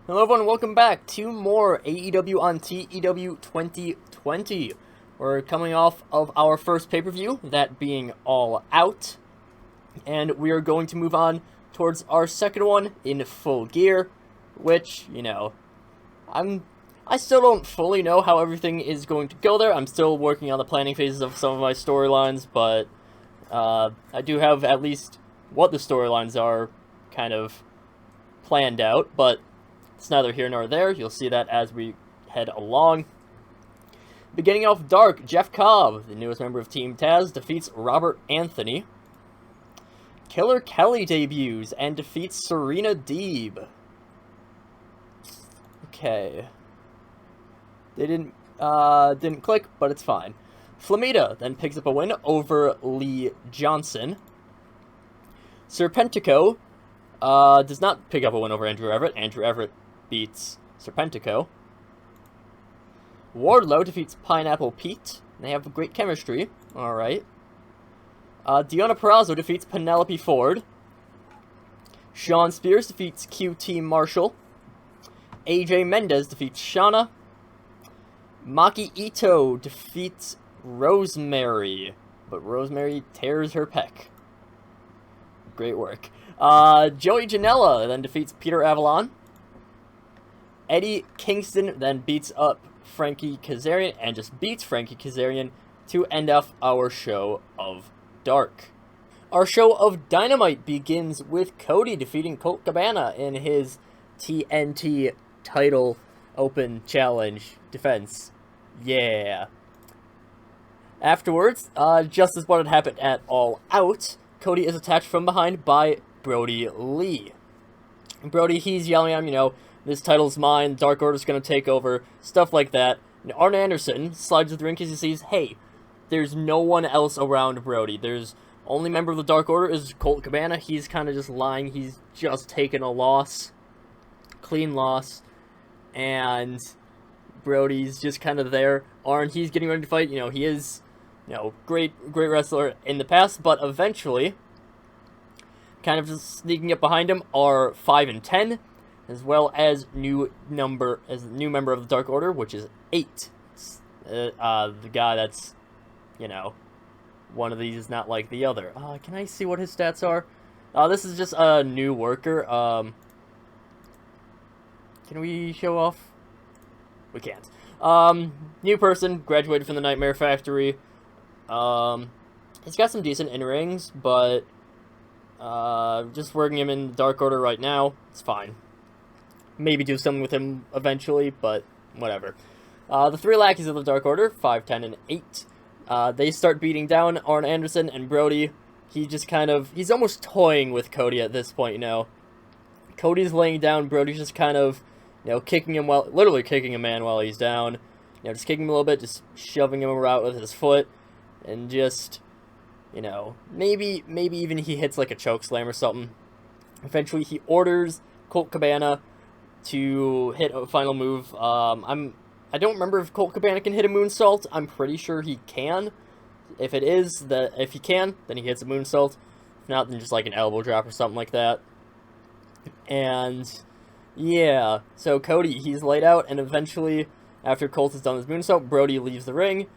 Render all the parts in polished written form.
Hello everyone, welcome back to more AEW on TEW 2020. We're coming off of our first pay-per-view, that being All Out, and we are going to move on towards our second one in Full Gear, which, I still don't fully know how everything is going to go there. I'm still working on the planning phases of some of my storylines, but I do have at least what the storylines are kind of planned out, but it's neither here nor there. You'll see that as we head along. Beginning off dark, Jeff Cobb, the newest member of Team Taz, defeats Robert Anthony. Killer Kelly debuts and defeats Serena Deeb. Okay. They didn't click, but it's fine. Flamita then picks up a win over Lee Johnson. Serpentico does not pick up a win over Andrew Everett. Andrew Everett beats Serpentico. Wardlow defeats Pineapple Pete. They have great chemistry. Alright. Deonna Purrazzo defeats Penelope Ford. Shawn Spears defeats QT Marshall. AJ Mendez defeats Shauna. Maki Ito defeats Rosemary. But Rosemary tears her pec. Great work. Joey Janela then defeats Peter Avalon. Eddie Kingston then beats up Frankie Kazarian and just beats Frankie Kazarian to end off our show of Dark. Our show of Dynamite begins with Cody defeating Colt Cabana in his TNT title open challenge defense. Yeah. Afterwards, just as what had happened at All Out, Cody is attacked from behind by Brody Lee. Brody, he's yelling at him, this title's mine, Dark Order's gonna take over, stuff like that. And Arn Anderson slides to the ring because he sees, hey, there's no one else around Brody. There's only member of the Dark Order is Colt Cabana. He's kind of just lying. He's just taken a loss. Clean loss. And Brody's just kind of there. Arn, he's getting ready to fight. He is, great wrestler in the past, but eventually, kind of just sneaking up behind him are 5 and 10, as well as new member of the Dark Order, which is 8. The guy that's, one of these is not like the other. Can I see what his stats are? This is just a new worker. Can we show off? We can't. New person, graduated from the Nightmare Factory. He's got some decent in-rings, but just working him in Dark Order right now, it's fine. Maybe do something with him eventually, but whatever. The 3 lackeys of the Dark Order, 5, 10, and 8. They start beating down Arn Anderson and Brody. He's almost toying with Cody at this point, Cody's laying down, Brody's just kind of, kicking him literally kicking a man while he's down. Just kicking him a little bit, just shoving him around with his foot, and just, maybe even he hits like a choke slam or something. Eventually, he orders Colt Cabana to hit a final move. I don't remember if Colt Cabana can hit a moonsault. I'm pretty sure he can. If he can, then he hits a moonsault. If not, then just like an elbow drop or something like that. And yeah, so Cody, he's laid out, and eventually, after Colt has done his moonsault, Brody leaves the ring.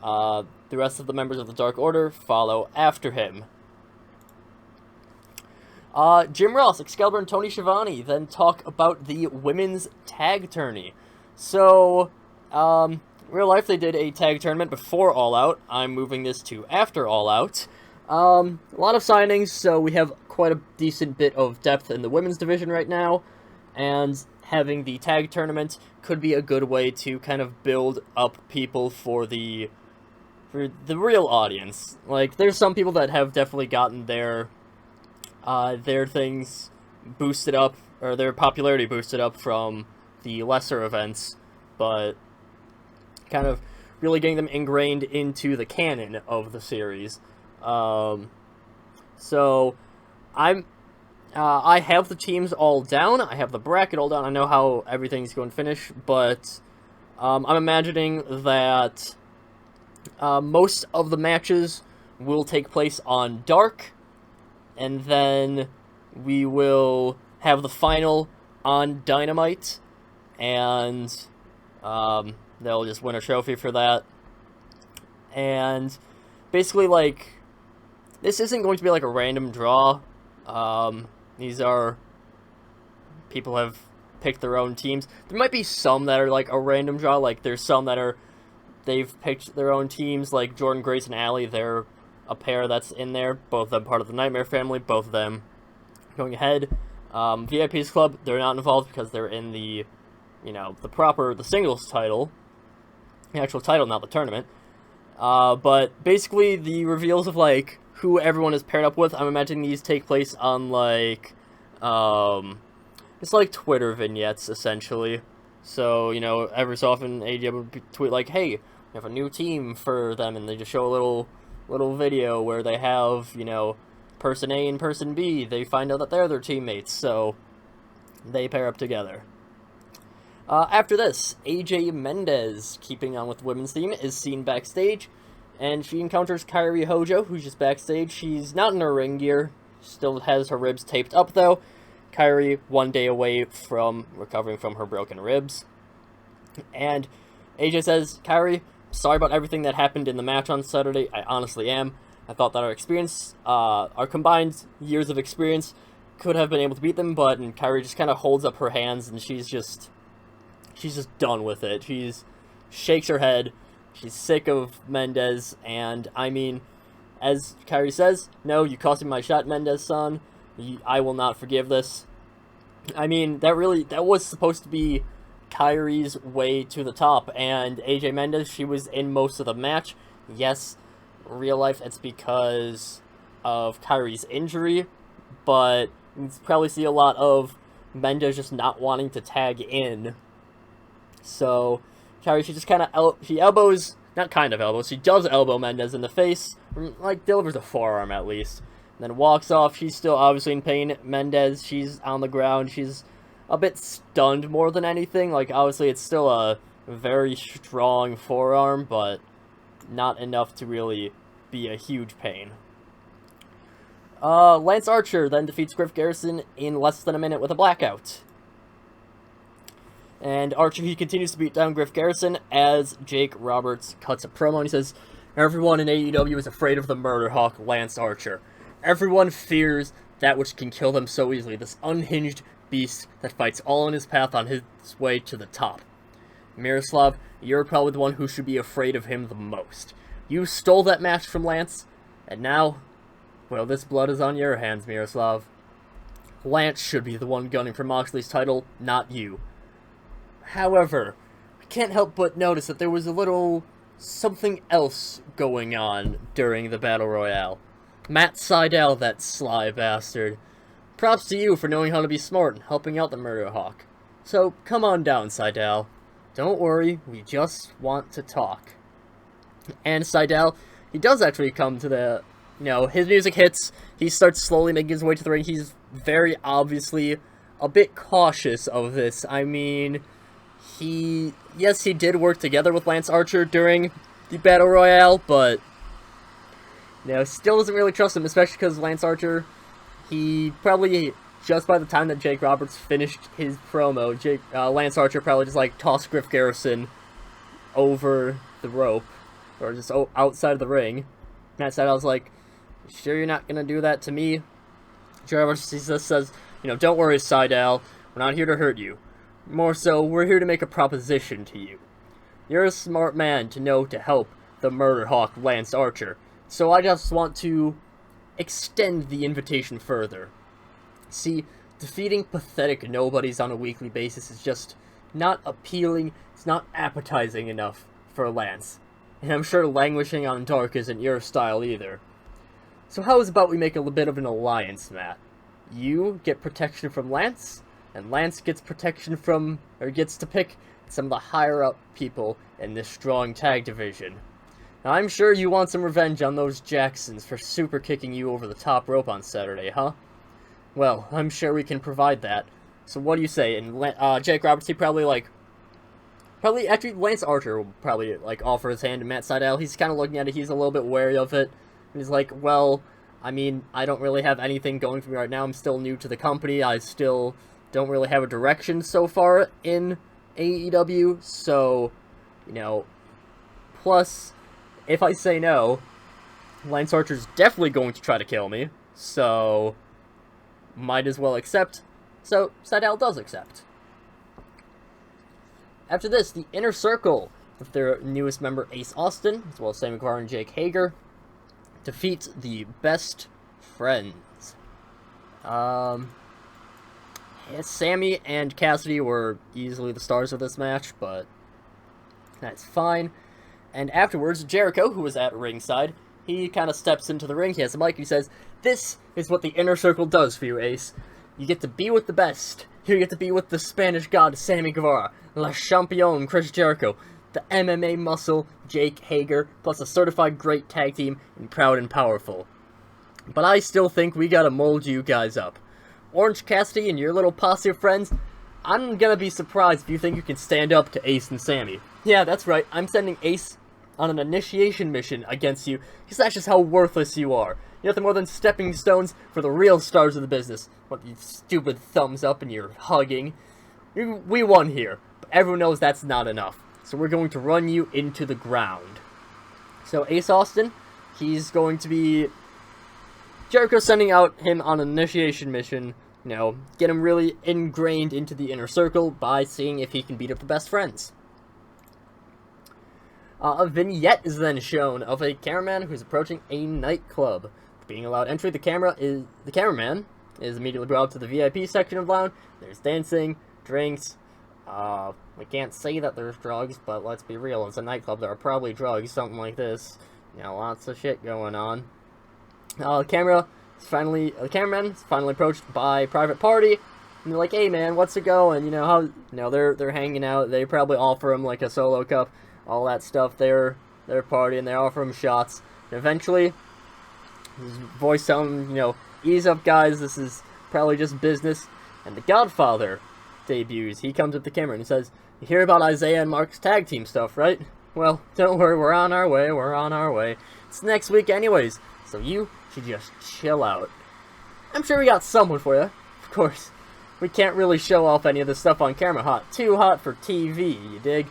The rest of the members of the Dark Order follow after him. Jim Ross, Excalibur, and Tony Schiavone then talk about the women's tag tourney. So, real life, they did a tag tournament before All Out. I'm moving this to after All Out. A lot of signings, so we have quite a decent bit of depth in the women's division right now, and having the tag tournament could be a good way to kind of build up people for the real audience. Like, there's some people that have definitely gotten their things boosted up, or their popularity boosted up from the lesser events, but kind of really getting them ingrained into the canon of the series. So I have the teams all down. I have the bracket all down. I know how everything's going to finish, but I'm imagining that most of the matches will take place on Dark, and then we will have the final on Dynamite, and they'll just win a trophy for that. And basically, like, this isn't going to be like a random draw. These are people have picked their own teams. There might be some that are like a random draw. Like, there's some that are they've picked their own teams. Like Jordan Grace and Allie, they're a pair that's in there. Both of them part of the Nightmare family. Both of them going ahead. VIP's Club, they're not involved because they're in the, the singles title. The actual title, not the tournament. But basically the reveals of, like, who everyone is paired up with, I'm imagining these take place on, like, it's like Twitter vignettes, essentially. So, every so often AEW would tweet, like, hey, we have a new team for them, and they just show a little video where they have, person A and person B. They find out that they're their teammates, so they pair up together. After this, AJ Mendez, keeping on with women's theme, is seen backstage, and she encounters Kairi Hojo, who's just backstage. She's not in her ring gear, still has her ribs taped up, though. Kairi, 1 day away from recovering from her broken ribs. And AJ says, Kairi, sorry about everything that happened in the match on Saturday. I honestly am. I thought that our experience, our combined years of experience, could have been able to beat them, but and Kairi just kind of holds up her hands, and she's just done with it. She's shakes her head. She's sick of Mendez, and I mean, as Kairi says, no, you cost me my shot, Mendez-san. I will not forgive this. I mean, that was supposed to be Kairi's way to the top, and AJ Mendez, she was in most of the match. Yes, real life, it's because of Kairi's injury, but you probably see a lot of Mendez just not wanting to tag in. So, Kairi, she just kind of, she does elbow Mendez in the face, like, delivers a forearm at least, and then walks off. She's still obviously in pain. Mendez, she's on the ground, she's a bit stunned more than anything. Like, obviously it's still a very strong forearm, but not enough to really be a huge pain. Lance Archer then defeats Griff Garrison in less than a minute with a blackout. And Archer, he continues to beat down Griff Garrison as Jake Roberts cuts a promo, and he says, everyone in AEW is afraid of the Murder Hawk, Lance Archer. Everyone fears that which can kill them so easily, this unhinged beast that fights all in his path on his way to the top. Miroslav, you're probably the one who should be afraid of him the most. You stole that match from Lance, and now, well, this blood is on your hands, Miroslav. Lance should be the one gunning for Moxley's title, not you. However, I can't help but notice that there was a little something else going on during the Battle Royale. Matt Sydal, that sly bastard. Props to you for knowing how to be smart and helping out the Murder Hawk. So, come on down, Sydal. Don't worry, we just want to talk. And Sydal, he does actually come to the, his music hits, he starts slowly making his way to the ring. He's very obviously a bit cautious of this. I mean, he did work together with Lance Archer during the Battle Royale, but, still doesn't really trust him, especially because Lance Archer, he probably, just by the time that Jake Roberts finished his promo, Lance Archer probably just, like, tossed Griff Garrison over the rope, or just outside of the ring. Matt Sydal's like, sure you're not gonna do that to me? Jake Roberts just says, don't worry, Sydal, we're not here to hurt you. More so, we're here to make a proposition to you. You're a smart man to know to help the Murder Hawk, Lance Archer, so I just want to extend the invitation further. See, defeating pathetic nobodies on a weekly basis is just not appealing, it's not appetizing enough for Lance. And I'm sure languishing on Dark isn't your style either. So how about we make a bit of an alliance, Matt? You get protection from Lance, and Lance gets protection from, or gets to pick some of the higher up people in this strong tag division. Now I'm sure you want some revenge on those Jacksons for super kicking you over the top rope on Saturday, huh? Well, I'm sure we can provide that. So what do you say? And Jake Roberts, he actually, Lance Archer will probably, offer his hand to Matt Sydal. He's kind of looking at it, he's a little bit wary of it. And he's like, well, I mean, I don't really have anything going for me right now. I'm still new to the company. I still don't really have a direction so far in AEW, so, you know, plus, if I say no, Lance Archer's definitely going to try to kill me, so might as well accept. So Sydal does accept. After this, the Inner Circle, with their newest member Ace Austin, as well as Sammy Guevara and Jake Hager, defeat the Best Friends. Sammy and Cassidy were easily the stars of this match, but that's fine. And afterwards, Jericho, who was at ringside, he kind of steps into the ring. He has a mic. He says, "This is what the Inner Circle does for you, Ace. You get to be with the best. You get to be with the Spanish God, Sammy Guevara, La Champion, Chris Jericho, the MMA muscle, Jake Hager, plus a certified great tag team in Proud and Powerful. But I still think we gotta mold you guys up. Orange Cassidy and your little posse of friends, I'm gonna be surprised if you think you can stand up to Ace and Sammy. Yeah, that's right, I'm sending Ace on an initiation mission against you, because that's just how worthless you are. You're nothing more than stepping stones for the real stars of the business. What, you stupid thumbs up and you're hugging. We won here, but everyone knows that's not enough. So we're going to run you into the ground." So Ace Austin, he's going to be... Jericho's sending out him on an initiation mission, you know, get him really ingrained into the Inner Circle by seeing if he can beat up the Best Friends. A vignette is then shown of a cameraman who's approaching a nightclub. Being allowed entry, the cameraman is immediately brought to the VIP section of the lounge. There's dancing, drinks. We can't say that there's drugs, but let's be real. It's a nightclub. There are probably drugs, something like this. You know, lots of shit going on. The cameraman is finally approached by Private Party. And they're like, "Hey man, what's it going?" You know, how, you know, they're hanging out. They probably offer him like a solo cup, all that stuff. They're partying. They offer him shots. And eventually, his voice telling him, you know, "Ease up, guys. This is probably just business." And the Godfather debuts. He comes up to the camera and he says, "You hear about Isaiah and Mark's tag team stuff, right? Well, don't worry. We're on our way. We're on our way. It's next week anyways, so you should just chill out." I'm sure we got someone for you. Of course, we can't really show off any of this stuff on camera. Too hot for TV, you dig?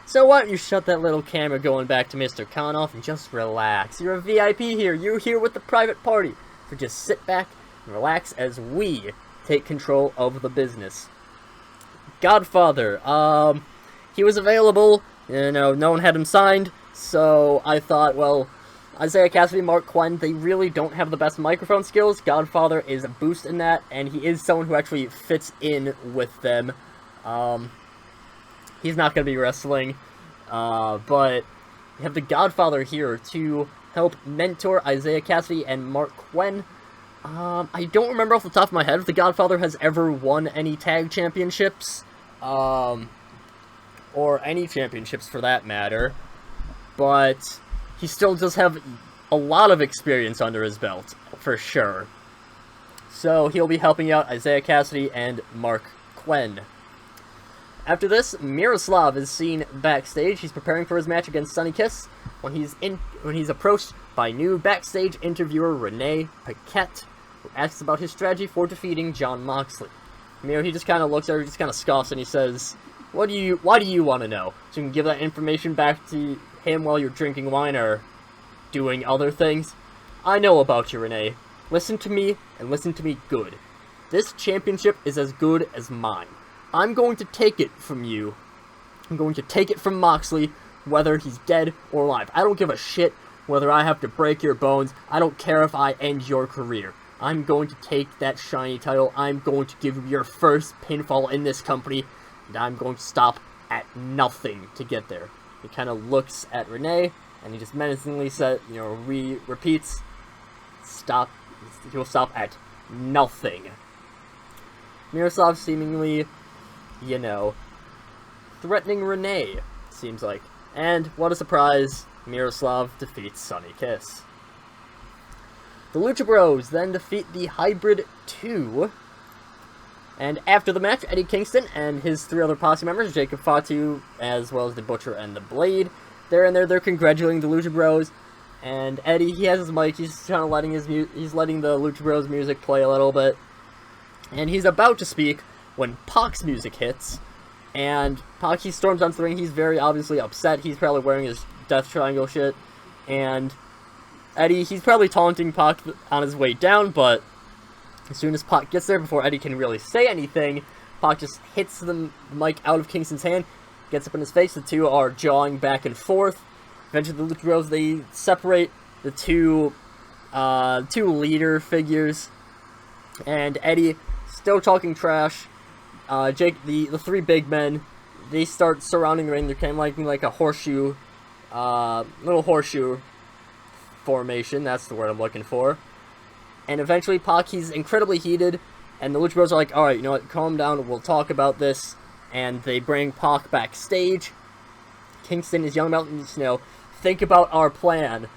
So why don't you shut that little camera going back to Mr. Konoff and just relax. You're a VIP here. You're here with the Private Party. So just sit back and relax as we take control of the business. Godfather, he was available. You know, no one had him signed. So I thought, well, Isaiah Cassidy, Mark Quinn, they really don't have the best microphone skills. Godfather is a boost in that, and he is someone who actually fits in with them. He's not going to be wrestling, but you have the Godfather here to help mentor Isaiah Cassidy and Mark Quinn. I don't remember off the top of my head if the Godfather has ever won any tag championships, or any championships for that matter, but he still does have a lot of experience under his belt, for sure. So he'll be helping out Isaiah Cassidy and Mark Quinn. After this, Miroslav is seen backstage. He's preparing for his match against Sonny Kiss when he's approached by new backstage interviewer Renee Paquette, who asks about his strategy for defeating Jon Moxley. Miro, he just kind of looks at her, he just kind of scoffs, and he says, why do you want to know? So you can give that information back to him while you're drinking wine or doing other things? I know about you, Renee. Listen to me, and listen to me good. This championship is as good as mine. I'm going to take it from you. I'm going to take it from Moxley, whether he's dead or alive. I don't give a shit whether I have to break your bones. I don't care if I end your career. I'm going to take that shiny title. I'm going to give you your first pinfall in this company, and I'm going to stop at nothing to get there. He kind of looks at Renee, and he just menacingly says, you know, repeats, stop. He'll stop at nothing. Miroslav seemingly, you know, threatening Renee, seems like. And what a surprise, Miroslav defeats Sonny Kiss. The Lucha Bros then defeat the Hybrid 2. And after the match, Eddie Kingston and his three other posse members, Jacob Fatu, as well as the Butcher and the Blade, they're in there, they're congratulating the Lucha Bros. And Eddie, he has his mic, he's kind of letting the Lucha Bros music play a little bit. And he's about to speak when Pac's music hits, and Pac, he storms onto the ring. He's very obviously upset. He's probably wearing his Death Triangle shit, and Eddie, he's probably taunting Pac on his way down, but as soon as Pac gets there, before Eddie can really say anything, Pac just hits the mic out of Kingston's hand, gets up in his face. The two are jawing back and forth. Eventually, the Lucha Bros, they separate the two leader figures, and Eddie, still talking trash. Jake, the three big men, they start surrounding the ring. They're kind of like a horseshoe, little horseshoe formation. That's the word I'm looking for. And eventually, Pac, he's incredibly heated, and the Lucha Bros are like, "All right, you know what? Calm down. We'll talk about this." And they bring Pac backstage. Kingston is yelling out, think about our plan.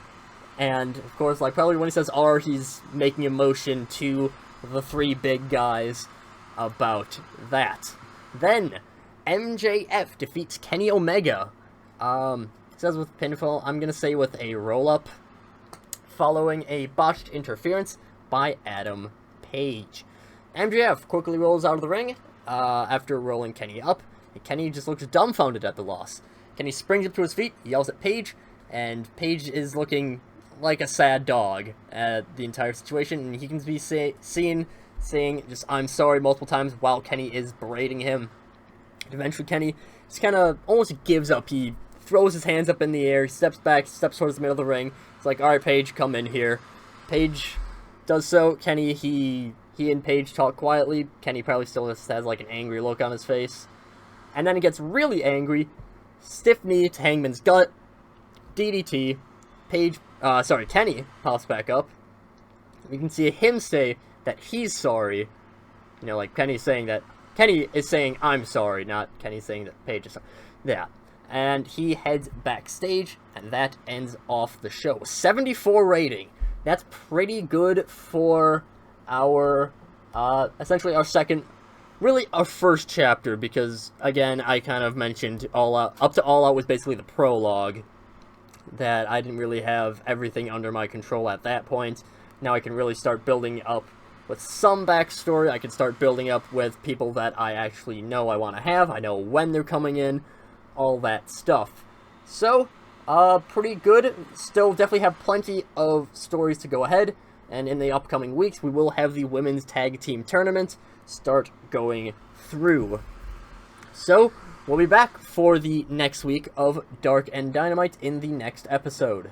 And of course, like probably when he says "our," he's making a motion to the three big guys about that. Then MJF defeats Kenny Omega. Says with pinfall. I'm gonna say with a roll-up, following a botched interference by Adam Page. MJF quickly rolls out of the ring after rolling Kenny up. And Kenny just looks dumbfounded at the loss. Kenny springs up to his feet, yells at Page, and Page is looking like a sad dog at the entire situation, and he can be seen saying just "I'm sorry" multiple times while Kenny is berating him. And eventually Kenny just kind of almost gives up. He throws his hands up in the air, steps back, steps towards the middle of the ring. It's like, "Alright, Page, come in here." Page does so. Kenny, he and Page talk quietly. Kenny probably still just has like an angry look on his face. And then he gets really angry. Stiff knee to Hangman's gut. DDT. Kenny pops back up. We can see him say that he's sorry. Like Kenny is saying "I'm sorry," not Kenny saying that Page is sorry. Yeah. And he heads backstage, and that ends off the show. 74 rating. That's pretty good for our, essentially our second, really our first chapter, because, again, I kind of mentioned up to All Out was basically the prologue, that I didn't really have everything under my control at that point. Now I can really start building up with some backstory. I can start building up with people that I actually know I want to have. I know when they're coming in, all that stuff. So, pretty good. Still definitely have plenty of stories to go ahead, and in the upcoming weeks we will have the women's tag team tournament start going through. So, we'll be back for the next week of Dark and Dynamite in the next episode.